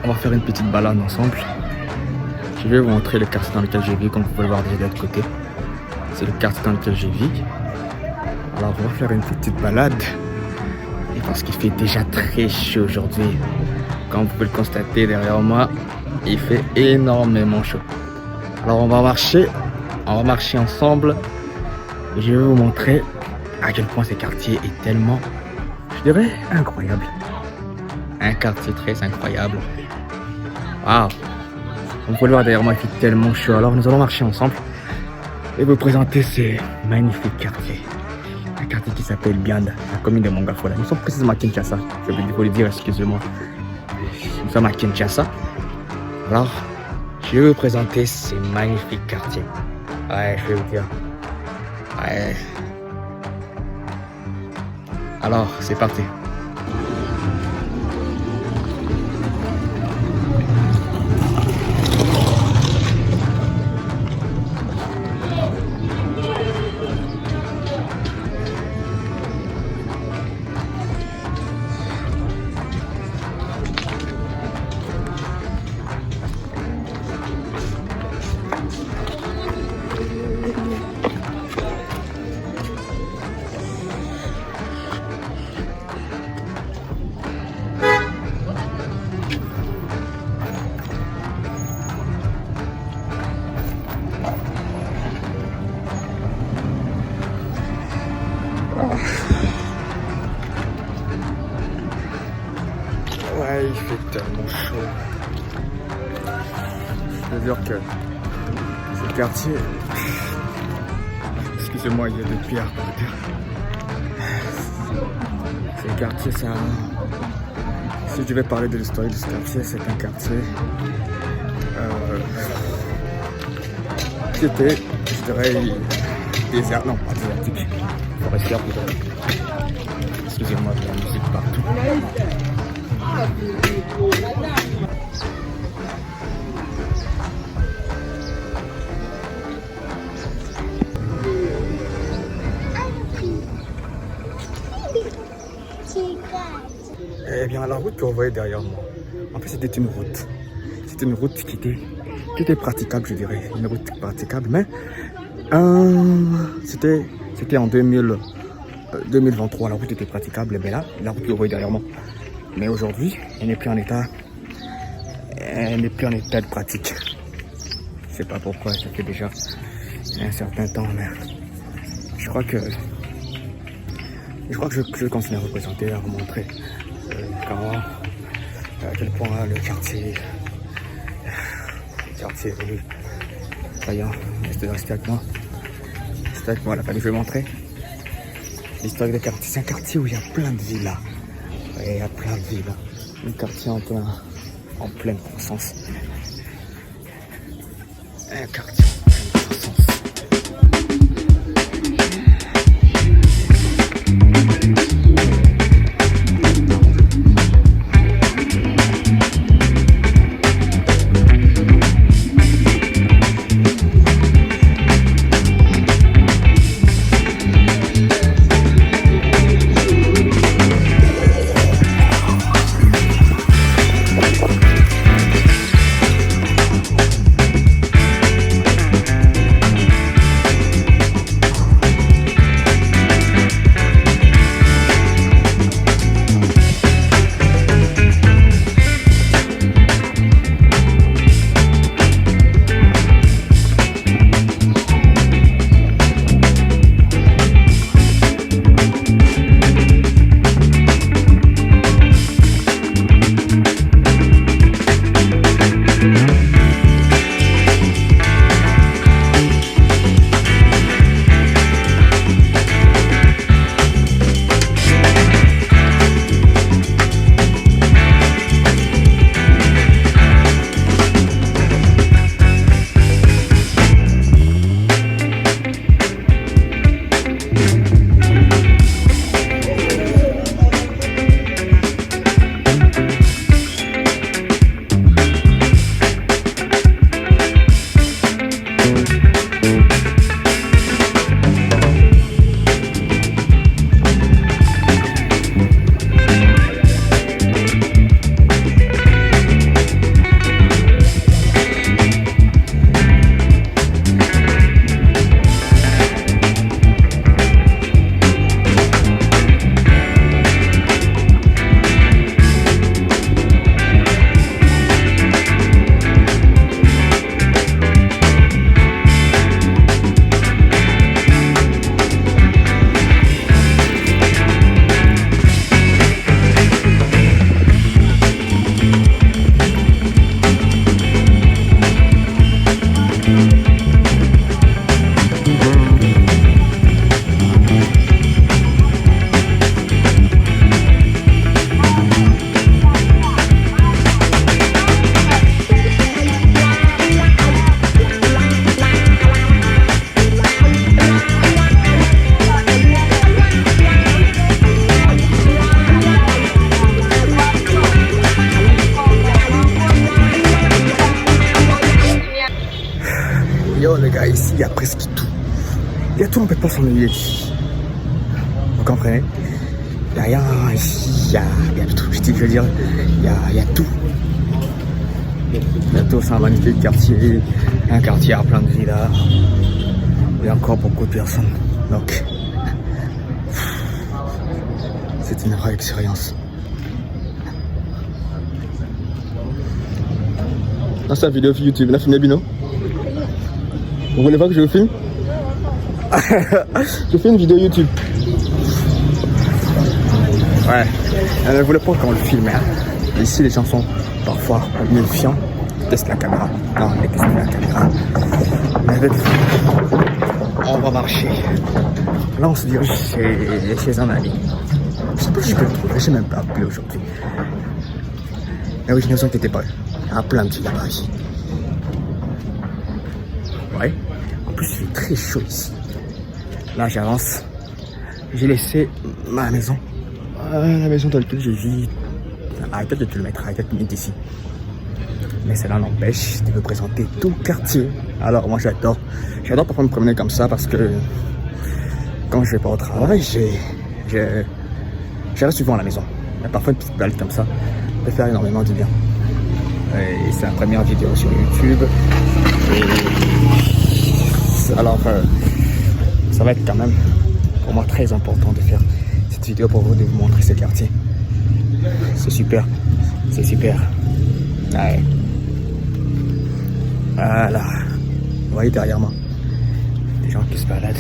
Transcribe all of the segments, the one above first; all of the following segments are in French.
On va faire une petite balade ensemble. Je vais vous montrer le quartier dans lequel je vis, comme vous pouvez le voir déjà de l'autre côté. C'est le quartier dans lequel je vis. Alors on va faire une petite balade. Et parce qu'il fait déjà très chaud aujourd'hui. Comme vous pouvez le constater derrière moi, il fait énormément chaud. Alors on va marcher ensemble. Et je vais vous montrer à quel point ce quartier est tellement, je dirais, incroyable. Un quartier très incroyable. Waouh! Vous pouvez le voir derrière moi, il fait tellement chaud. Alors nous allons marcher ensemble et vous présenter ces magnifiques quartiers. Un quartier qui s'appelle Bianda, la commune de Mongafola. Nous sommes précisément à Kinshasa. Je vais vous le dire, excusez-moi. Nous sommes à Kinshasa. Alors, je vais vous présenter ces magnifiques quartiers. Ouais, je vais vous dire. Ouais. Alors, c'est parti. Ouais, il fait tellement chaud. Je veux dire que ce quartier, excusez-moi, il y a des pierres par terre. Ce quartier, ça, si je devais parler de l'histoire de ce quartier, c'est un quartier qui était, je dirais, désert, non pas désertique, forestière plutôt. Excusez-moi, il y a la musique partout. Eh bien, la route que vous voyez derrière moi, en fait, c'était une route. C'était une route qui était praticable, je dirais. Une route praticable, mais c'était en 2023, la route était praticable. Mais là, la route que vous voyez derrière moi. Mais aujourd'hui, elle n'est plus en état de pratique. Je sais pas pourquoi, ça fait déjà un certain temps, mais je crois que je vais continuer à représenter, à vous montrer à quel point le quartier évolue. D'ailleurs, restez avec moi. Restez avec moi, là, je vais vous montrer l'histoire des quartiers. C'est un quartier où il y a plein de villas. Ouais, il y a plein de villas. Un quartier en pleine croissance. Un quartier en pleine croissance. Yo les gars, ici il y a presque tout. Il y a tout, on peut pas s'ennuyer ici. Vous comprenez? Il n'y a rien ici, il y a tout. Je veux dire, il y a tout. Il y a tout, c'est un magnifique quartier. Un quartier à plein de villas. Il y a encore beaucoup de personnes. Donc, c'est une vraie expérience. Dans sa vidéo sur YouTube, là, filmez Bino. Vous voulez pas que je vous filme? Je fais une vidéo YouTube. Ouais, elle ne voulait pas qu'on le filme. Hein. Ici, les gens sont parfois méfiants. Ils testent la caméra. Non, ils testent la caméra. Mais avec... on va marcher. Là, on se dirige chez un ami. Je sais pas si je peux le trouver, je sais même pas appeler aujourd'hui. Mais oui, ne vous inquiétez pas. Il y a plein de filles là-bas ici. Ouais. En plus, il fait très chaud ici. Là, j'avance. J'ai laissé ma maison. La maison dans laquelle je vis. Arrêtez de te le mettre, arrêtez de te mettre ici. Mais cela n'empêche de me présenter tout le quartier. Alors, moi, j'adore. J'adore parfois me promener comme ça parce que quand je vais pas au travail, je reste souvent à la maison. Mais parfois, une petite balade comme ça peut faire énormément du bien. Et c'est la première vidéo sur YouTube. Et alors, ça va être quand même pour moi très important de faire cette vidéo pour vous, de vous montrer ce quartier. C'est super, c'est super. Ouais. Voilà, vous voyez derrière moi des gens qui se baladent.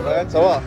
Ouais, ça va.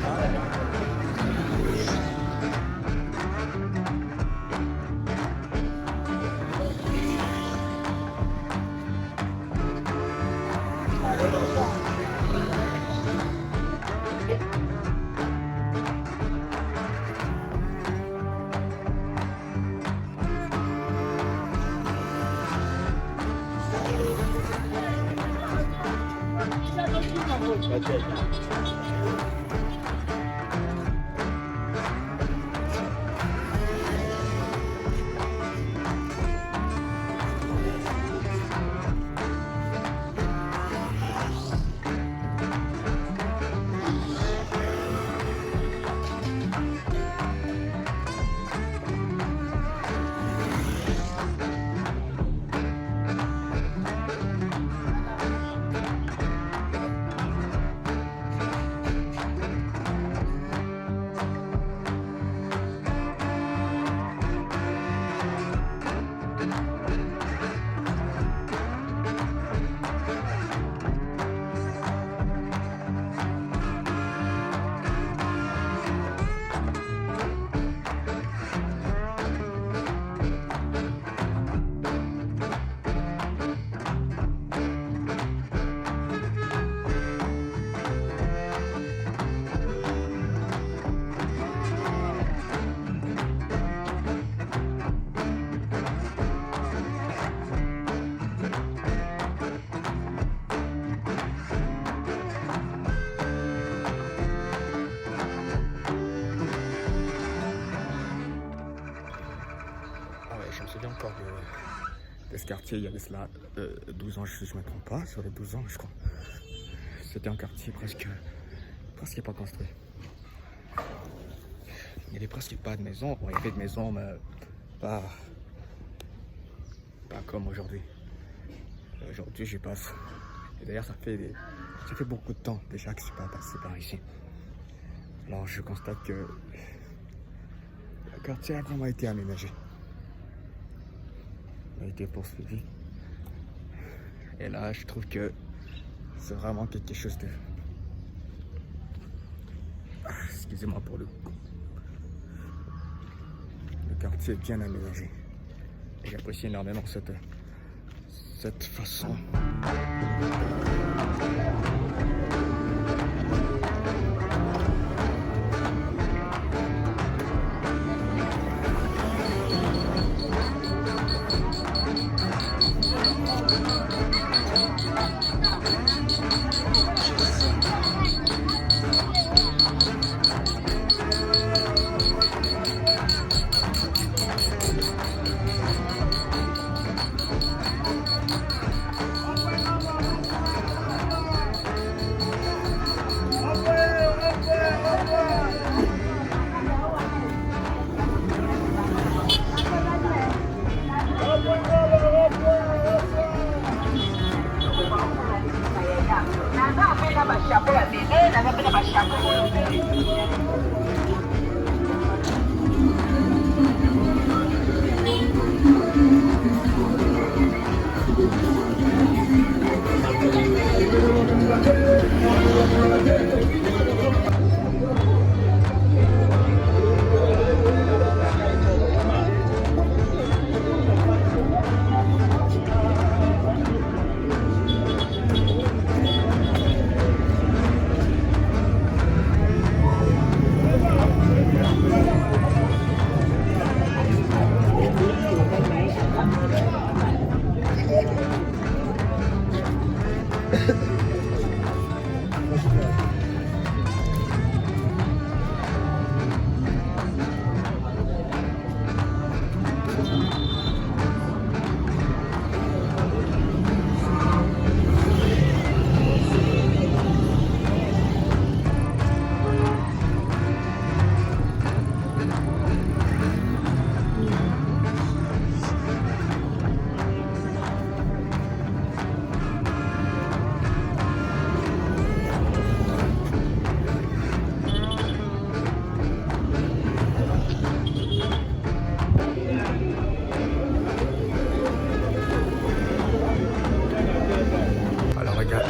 Je me souviens encore de ce quartier, il y avait cela 12 ans, si je ne me trompe pas, sur les 12 ans je crois. C'était un quartier presque pas construit. Il n'y avait presque pas de maison, bon, il y avait de maisons mais pas comme aujourd'hui. Aujourd'hui j'y passe. Et d'ailleurs ça fait beaucoup de temps déjà que je ne suis pas passé par ici. Alors je constate que le quartier a vraiment été aménagé. A été poursuivi. Et là, je trouve que c'est vraiment quelque chose de... Excusez-moi pour le coup. Le quartier est bien aménagé. Et j'apprécie énormément cette façon.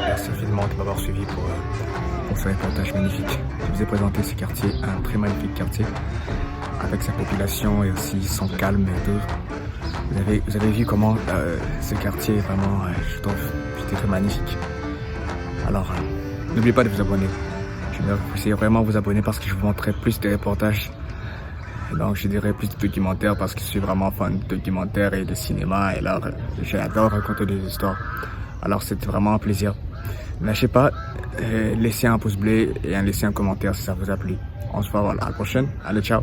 Merci infiniment de m'avoir suivi pour ce reportage magnifique. Je vous ai présenté ce quartier, un très magnifique quartier, avec sa population et aussi son calme et tout. Vous avez vu comment ce quartier est vraiment, je trouve, très magnifique. Alors, n'oubliez pas de vous abonner. Je vais vous conseiller vraiment de vous abonner parce que je vous montrerai plus de reportages. Donc je dirais plus de documentaires parce que je suis vraiment fan de documentaires et de cinéma. Et là, j'adore raconter des histoires. Alors c'était vraiment un plaisir. Lâchez pas, laissez un pouce bleu et laissez un commentaire si ça vous a plu. On se voit à la prochaine. Allez, ciao.